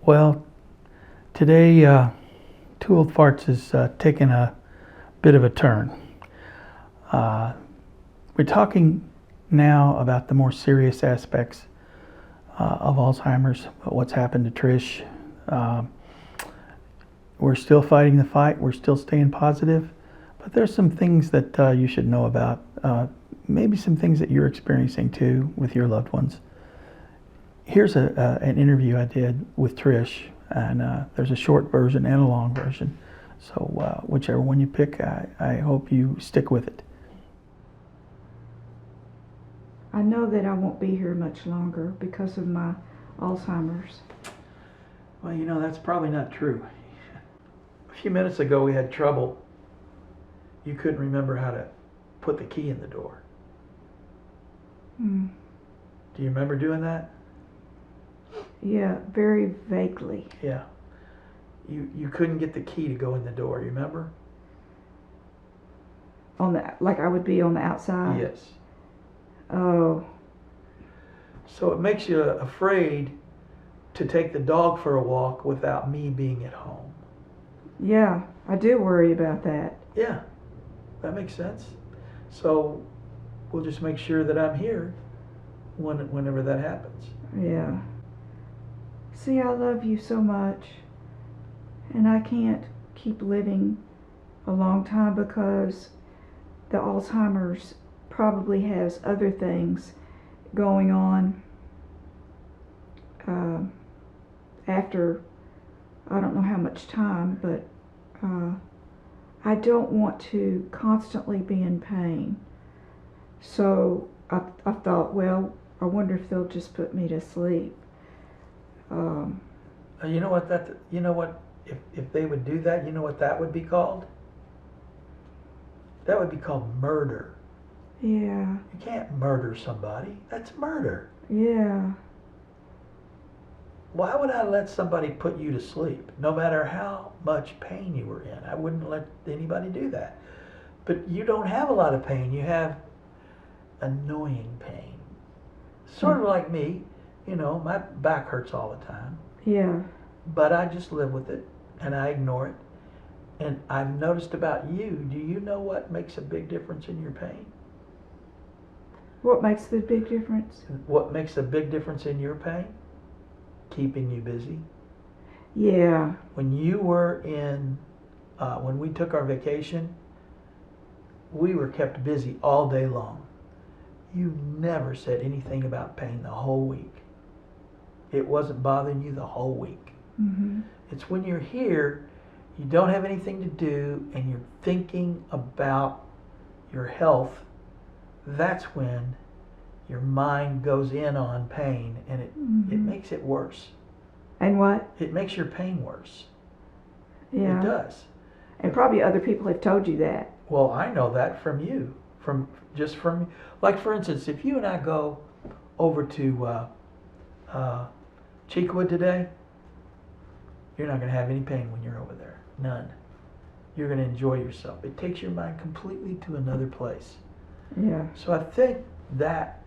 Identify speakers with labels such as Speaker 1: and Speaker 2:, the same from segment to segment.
Speaker 1: Well, today, Two Old Farts is taking a bit of a turn. Uh, we're talking now about the more serious aspects of Alzheimer's, what's happened to Trish. Uh, we're still fighting the fight, we're still staying positive, but there's some things that you should know about. Maybe some things that you're experiencing too with your loved ones. Here's an interview I did with Trish, and there's a short version and a long version. So whichever one you pick, I hope you stick with it.
Speaker 2: I know that I won't be here much longer because of my Alzheimer's.
Speaker 1: Well, that's probably not true. A few minutes ago we had trouble. You couldn't remember how to put the key in the door.
Speaker 2: Mm.
Speaker 1: Do you remember doing that?
Speaker 2: Yeah, very vaguely.
Speaker 1: Yeah. You couldn't get the key to go in the door, you remember?
Speaker 2: Like I would be on the outside?
Speaker 1: Yes.
Speaker 2: Oh.
Speaker 1: So it makes you afraid to take the dog for a walk without me being at home.
Speaker 2: Yeah, I do worry about that.
Speaker 1: Yeah, that makes sense. So we'll just make sure that I'm here whenever that happens.
Speaker 2: Yeah. See, I love you so much, and I can't keep living a long time because the Alzheimer's probably has other things going on after I don't know how much time, but I don't want to constantly be in pain. So I thought, well, I wonder if they'll just put me to sleep.
Speaker 1: You know what? If they would do that, you know what that would be called? That would be called murder.
Speaker 2: Yeah.
Speaker 1: You can't murder somebody. That's murder.
Speaker 2: Yeah.
Speaker 1: Why would I let somebody put you to sleep, no matter how much pain you were in? I wouldn't let anybody do that. But you don't have a lot of pain. You have annoying pain. Sort of like me. My back hurts all the time.
Speaker 2: Yeah.
Speaker 1: But I just live with it, and I ignore it. And I've noticed about you, do you know what makes a big difference in your pain?
Speaker 2: What makes the big difference?
Speaker 1: What makes a big difference in your pain? Keeping you busy.
Speaker 2: Yeah.
Speaker 1: When you were when we took our vacation, we were kept busy all day long. You never said anything about pain the whole week. It wasn't bothering you the whole week.
Speaker 2: Mm-hmm.
Speaker 1: It's when you're here, you don't have anything to do, and you're thinking about your health. That's when your mind goes in on pain, and it makes it worse.
Speaker 2: And what?
Speaker 1: It makes your pain worse.
Speaker 2: Yeah.
Speaker 1: It does.
Speaker 2: And probably other people have told you that.
Speaker 1: Well, I know that from you. Like for instance, if you and I go over to Cheekwood today, you're not going to have any pain when you're over there. None. You're going to enjoy yourself. It takes your mind completely to another place.
Speaker 2: Yeah.
Speaker 1: So I think that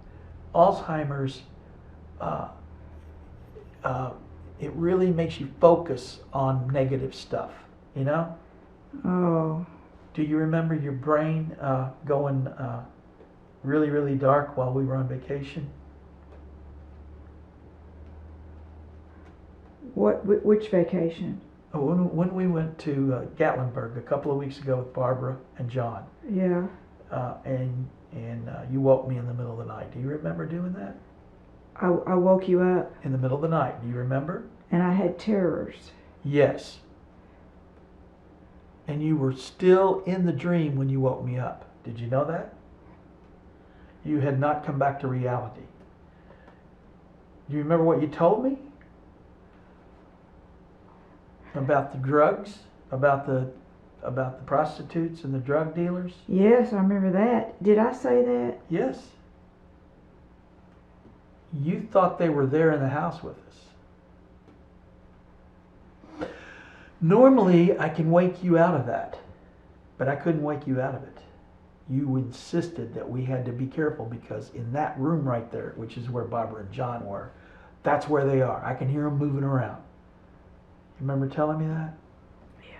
Speaker 1: Alzheimer's, it really makes you focus on negative stuff,
Speaker 2: Oh.
Speaker 1: Do you remember your brain going really, really dark while we were on vacation?
Speaker 2: Which vacation?
Speaker 1: When we went to Gatlinburg a couple of weeks ago with Barbara and John.
Speaker 2: Yeah.
Speaker 1: And you woke me in the middle of the night. Do you remember doing that?
Speaker 2: I woke you up.
Speaker 1: In the middle of the night. Do you remember?
Speaker 2: And I had terrors.
Speaker 1: Yes. And you were still in the dream when you woke me up. Did you know that? You had not come back to reality. Do you remember what you told me? About the drugs? About the prostitutes and the drug dealers?
Speaker 2: Yes, I remember that. Did I say that?
Speaker 1: Yes. You thought they were there in the house with us. Normally, I can wake you out of that, but I couldn't wake you out of it. You insisted that we had to be careful because in that room right there, which is where Barbara and John were, that's where they are. I can hear them moving around. Remember telling me that?
Speaker 2: Yeah.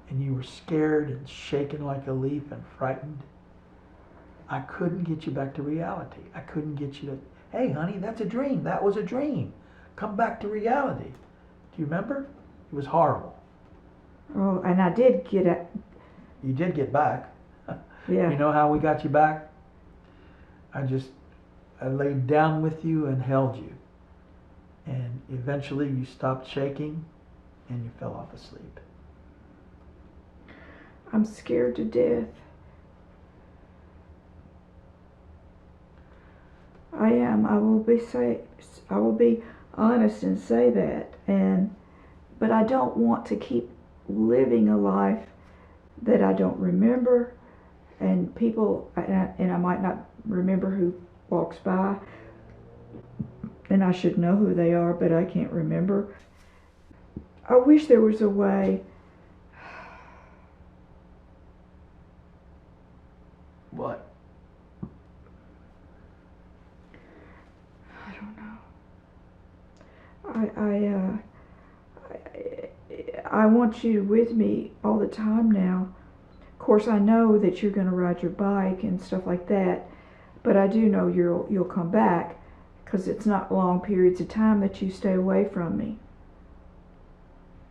Speaker 1: And you were scared and shaking like a leaf and frightened. I couldn't get you back to reality. I couldn't get you to, hey, honey, that's a dream. That was a dream. Come back to reality. Do you remember? It was horrible.
Speaker 2: Oh, and I did get it.
Speaker 1: You did get back.
Speaker 2: Yeah.
Speaker 1: You know how we got you back? I laid down with you and held you. And eventually you stopped shaking and you fell off asleep.
Speaker 2: I'm scared to death. I am. I will be honest and say that. But I don't want to keep living a life that I don't remember, and people, and I might not remember who walks by, and I should know who they are, but I can't remember. I wish there was a way.
Speaker 1: What?
Speaker 2: I don't know. I want you with me all the time now. Of course, I know that you're going to ride your bike and stuff like that, but I do know you'll come back, because it's not long periods of time that you stay away from me.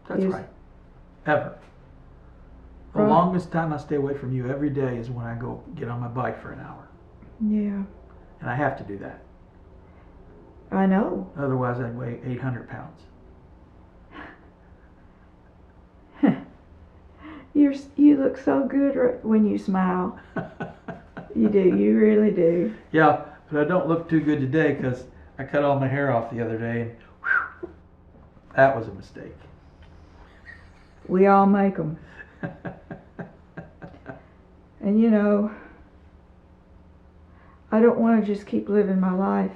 Speaker 1: That's
Speaker 2: Yes.
Speaker 1: right. Ever. The
Speaker 2: Right.
Speaker 1: longest time I stay away from you every day is when I go get on my bike for an hour.
Speaker 2: Yeah,
Speaker 1: And I have to do that.
Speaker 2: I know.
Speaker 1: Otherwise, I'd weigh 800 pounds.
Speaker 2: You look so good when you smile. You do. You really do.
Speaker 1: Yeah, but I don't look too good today because I cut all my hair off the other day, and whew, that was a mistake.
Speaker 2: We all make them. And I don't want to just keep living my life.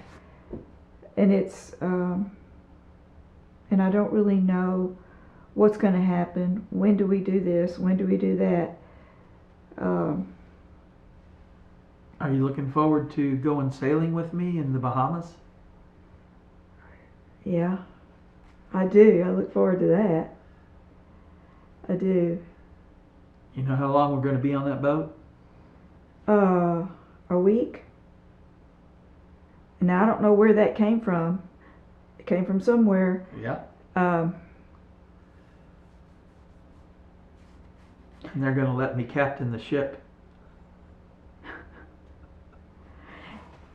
Speaker 2: And and I don't really know what's going to happen. When do we do this? When do we do that?
Speaker 1: Are you looking forward to going sailing with me in the Bahamas?
Speaker 2: Yeah, I do. I look forward to that. I do.
Speaker 1: You know how long we're going to be on that boat?
Speaker 2: A week. Now I don't know where that came from. It came from somewhere.
Speaker 1: Yeah.
Speaker 2: Um,
Speaker 1: And they're going to let me captain the ship.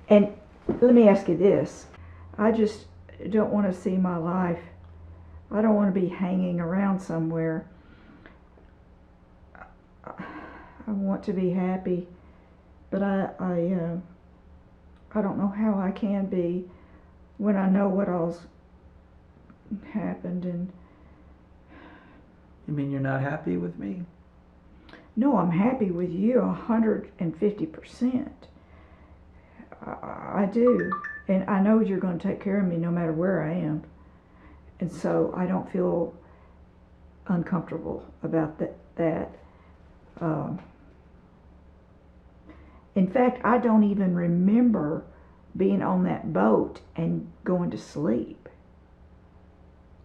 Speaker 2: And let me ask you this. I just don't want to see my life. I don't want to be hanging around somewhere. I want to be happy, but I don't know how I can be when I know what all's happened. And
Speaker 1: You mean you're not happy with me?
Speaker 2: no, I'm happy with you 150%. I do. And I know you're going to take care of me no matter where I am. And so I don't feel uncomfortable about that. In fact, I don't even remember being on that boat and going to sleep.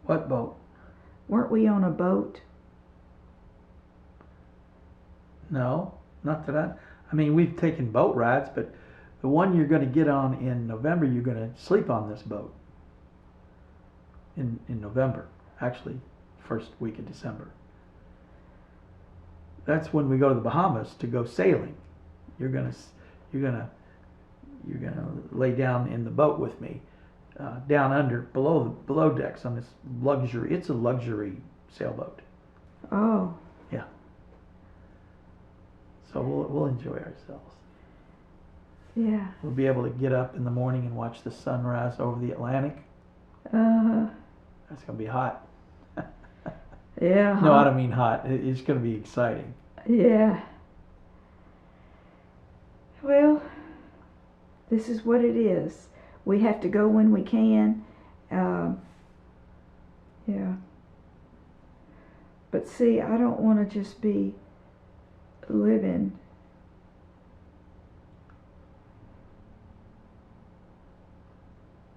Speaker 1: What boat?
Speaker 2: Weren't we on a boat?
Speaker 1: No, not that I mean, we've taken boat rides, but the one you're going to get on in November, you're going to sleep on this boat. In November, actually, first week of December. That's when we go to the Bahamas to go sailing. You're gonna lay down in the boat with me, down under below decks on this luxury. It's a luxury sailboat.
Speaker 2: Oh.
Speaker 1: So we'll enjoy ourselves.
Speaker 2: Yeah.
Speaker 1: We'll be able to get up in the morning and watch the sunrise over the Atlantic. That's gonna be hot.
Speaker 2: Yeah.
Speaker 1: No, I don't mean hot. It's gonna be exciting.
Speaker 2: Yeah. Well, this is what it is. We have to go when we can. Yeah. But see, I don't want to just be living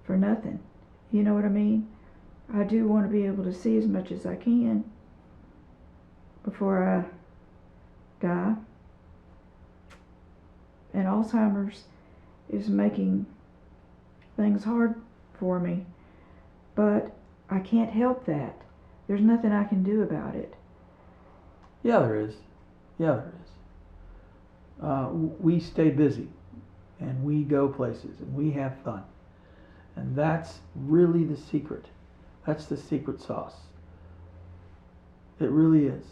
Speaker 2: for nothing. You know what I mean? I do want to be able to see as much as I can before I die. And Alzheimer's is making things hard for me, but I can't help that. There's nothing I can do about it.
Speaker 1: Yeah, there is. Yeah, there is. We stay busy, and we go places, and we have fun. And that's really the secret. That's the secret sauce. It really is.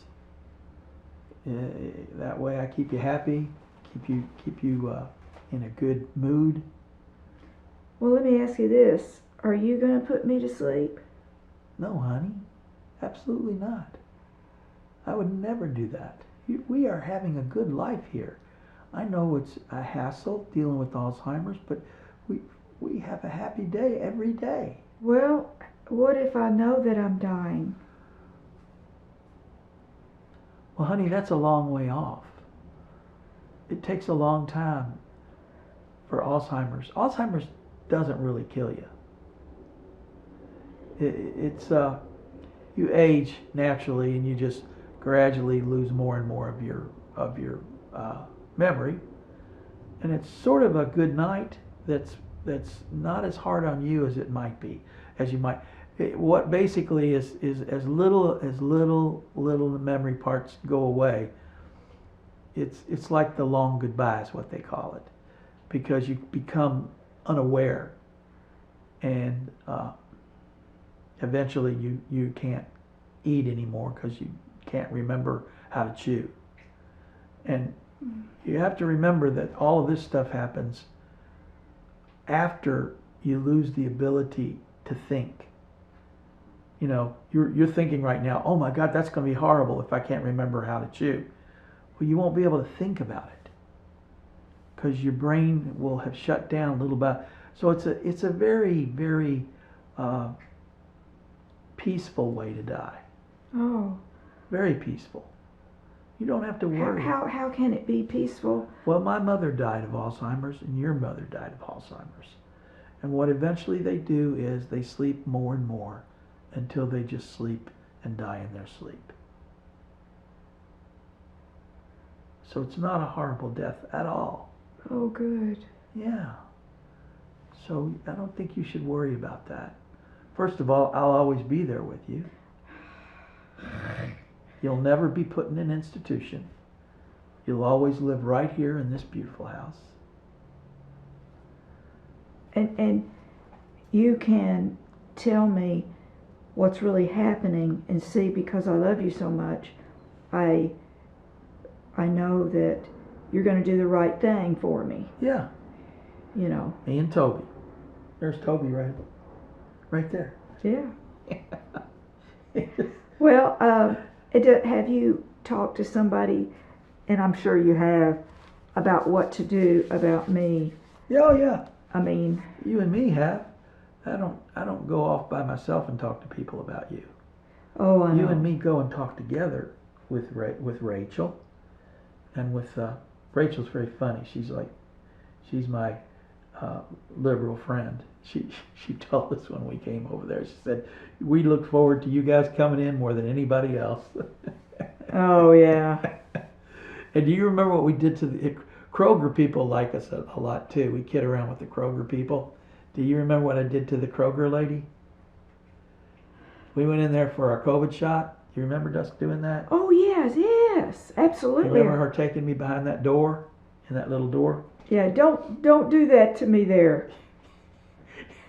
Speaker 1: That way I keep you happy, keep you in a good mood.
Speaker 2: Well, let me ask you this. Are you going to put me to sleep?
Speaker 1: No, honey, absolutely not. I would never do that. We are having a good life here. I know it's a hassle dealing with Alzheimer's, but we have a happy day every day.
Speaker 2: Well, what if I know that I'm dying?
Speaker 1: Well, honey, that's a long way off. It takes a long time for Alzheimer's. Alzheimer's doesn't really kill you. It's you age naturally, and you just gradually lose more and more of your memory, and it's sort of a good night. That's not as hard on you as it might be, as you might. What basically is as little the memory parts go away. It's like the long goodbye is what they call it, because you become unaware, and eventually you can't eat anymore because you can't remember how to chew. And you have to remember that all of this stuff happens after you lose the ability to think. You know, you're thinking right now, oh my God, that's going to be horrible if I can't remember how to chew. Well, you won't be able to think about it because your brain will have shut down a little bit. So it's a very, very peaceful way to die.
Speaker 2: Oh.
Speaker 1: Very peaceful. You don't have to worry.
Speaker 2: How can it be peaceful?
Speaker 1: Well, my mother died of Alzheimer's, and your mother died of Alzheimer's. And what eventually they do is they sleep more and more until they just sleep and die in their sleep. So it's not a horrible death at all.
Speaker 2: Oh, good.
Speaker 1: Yeah. So I don't think you should worry about that. First of all, I'll always be there with you. You'll never be put in an institution. You'll always live right here in this beautiful house.
Speaker 2: And you can tell me what's really happening and see, because I love you so much, I know that you're going to do the right thing for me.
Speaker 1: Yeah.
Speaker 2: You know.
Speaker 1: Me and Toby. There's Toby right there.
Speaker 2: Yeah. Well, have you talked to somebody, and I'm sure you have, about what to do about me?
Speaker 1: Oh yeah.
Speaker 2: I mean,
Speaker 1: you and me have. I don't go off by myself and talk to people about you.
Speaker 2: Oh, I know.
Speaker 1: You and me go and talk together with Rachel, and with Rachel's very funny. She's my liberal friend. She told us when we came over there. She said, "We look forward to you guys coming in more than anybody else."
Speaker 2: Oh yeah.
Speaker 1: And do you remember what we did to the Kroger people? Like us a lot too. We kid around with the Kroger people. Do you remember what I did to the Kroger lady? We went in there for our COVID shot. Do you remember us doing that?
Speaker 2: Oh yes, absolutely.
Speaker 1: You remember her taking me behind that door, in that little door?
Speaker 2: Yeah, don't do that to me there.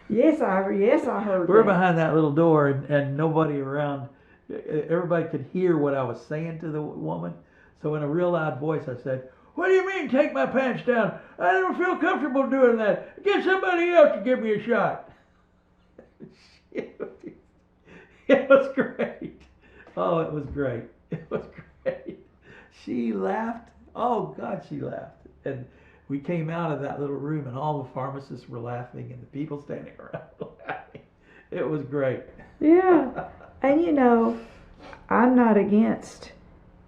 Speaker 2: Yes, I heard.
Speaker 1: We're behind that little door, and nobody around. Everybody could hear what I was saying to the woman. So in a real loud voice, I said, "What do you mean, take my pants down? I don't feel comfortable doing that. Get somebody else to give me a shot." It was great. Oh, it was great. It was great. She laughed. Oh God, she laughed. And we came out of that little room, and all the pharmacists were laughing, and the people standing around laughing. It was great.
Speaker 2: Yeah. And you know, I'm not against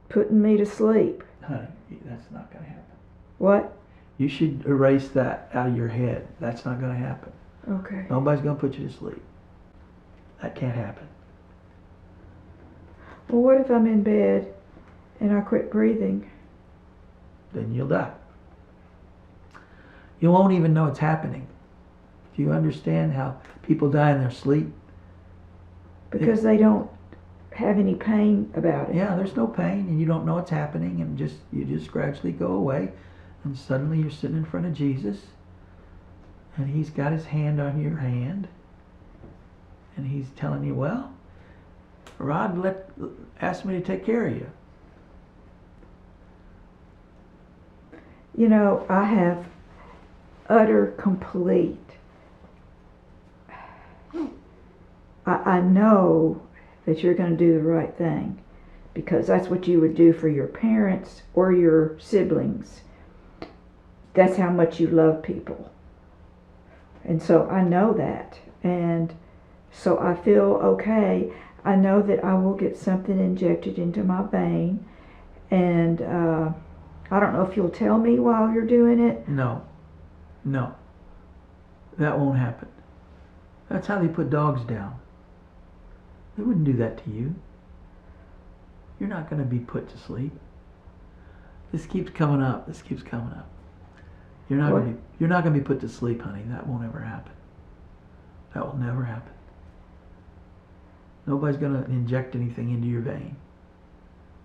Speaker 2: putting me to sleep.
Speaker 1: Honey, that's not going to happen.
Speaker 2: What?
Speaker 1: You should erase that out of your head. That's not going to happen.
Speaker 2: Okay.
Speaker 1: Nobody's going to put you to sleep. That can't happen.
Speaker 2: Well, what if I'm in bed and I quit breathing?
Speaker 1: Then you'll die. You won't even know it's happening. Do you understand how people die in their sleep?
Speaker 2: Because they don't have any pain about it.
Speaker 1: Yeah, there's no pain and you don't know it's happening, and you just gradually go away, and suddenly you're sitting in front of Jesus and he's got his hand on your hand and he's telling you, well, Rod asked me to take care of you.
Speaker 2: You know, I have utter, complete. I know that you're going to do the right thing because that's what you would do for your parents or your siblings. That's how much you love people. And so I know that. And so I feel okay. I know that I will get something injected into my vein. And I don't know if you'll tell me while you're doing it.
Speaker 1: No. That won't happen. That's how they put dogs down. They wouldn't do that to you. You're not going to be put to sleep. This keeps coming up. You're not going to be put to sleep, honey. That won't ever happen. That will never happen. Nobody's going to inject anything into your vein.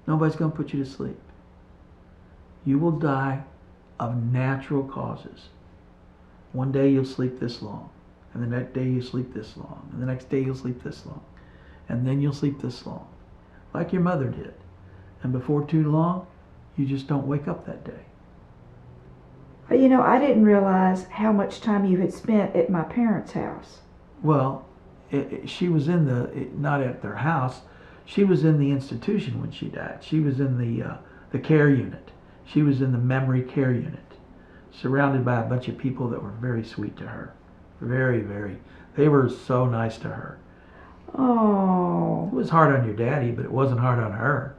Speaker 1: Nobody's going to put you to sleep. You will die of natural causes. One day you'll sleep this long, and the next day you sleep this long, and the next day you'll sleep this long, and then you'll sleep this long, like your mother did. And before too long, you just don't wake up that day.
Speaker 2: You know, I didn't realize how much time you had spent at my parents' house.
Speaker 1: Well, she was not at their house. She was in the institution when she died. She was in the care unit. She was in the memory care unit, surrounded by a bunch of people that were very sweet to her. Very, very. They were so nice to her.
Speaker 2: Oh.
Speaker 1: It was hard on your daddy, but it wasn't hard on her.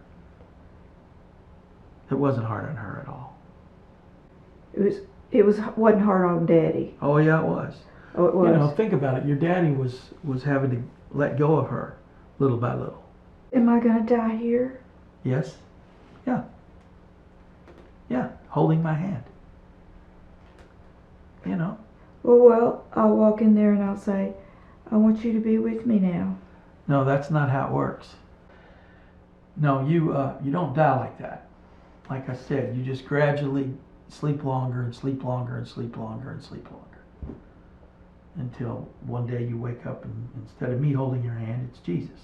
Speaker 1: It wasn't hard on her at all.
Speaker 2: It wasn't hard on Daddy.
Speaker 1: Oh yeah, it was.
Speaker 2: Oh, it was.
Speaker 1: You know, think about it. Your daddy was having to let go of her little by little.
Speaker 2: Am I gonna die here?
Speaker 1: Yes? Yeah, holding my hand. You know.
Speaker 2: Well, I'll walk in there and I'll say, I want you to be with me now.
Speaker 1: No, that's not how it works. No, you don't die like that. Like I said, you just gradually sleep longer and sleep longer and sleep longer and sleep longer. Until one day you wake up and instead of me holding your hand, it's Jesus.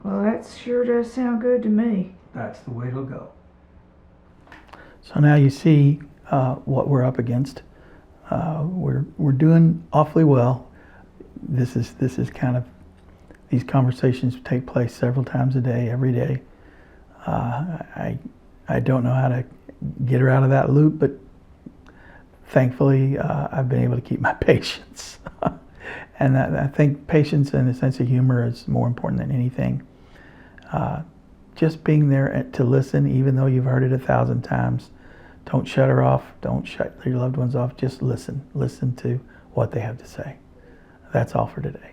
Speaker 2: Well, that sure does sound good to me.
Speaker 1: That's the way it'll go. So now you see what we're up against. We're doing awfully well. This is kind of, these conversations take place several times a day, every day. I don't know how to get her out of that loop, but thankfully I've been able to keep my patience. And I think patience and a sense of humor is more important than anything. Just being there to listen, even though you've heard it 1,000 times. Don't shut her off. Don't shut your loved ones off. Just listen. Listen to what they have to say. That's all for today.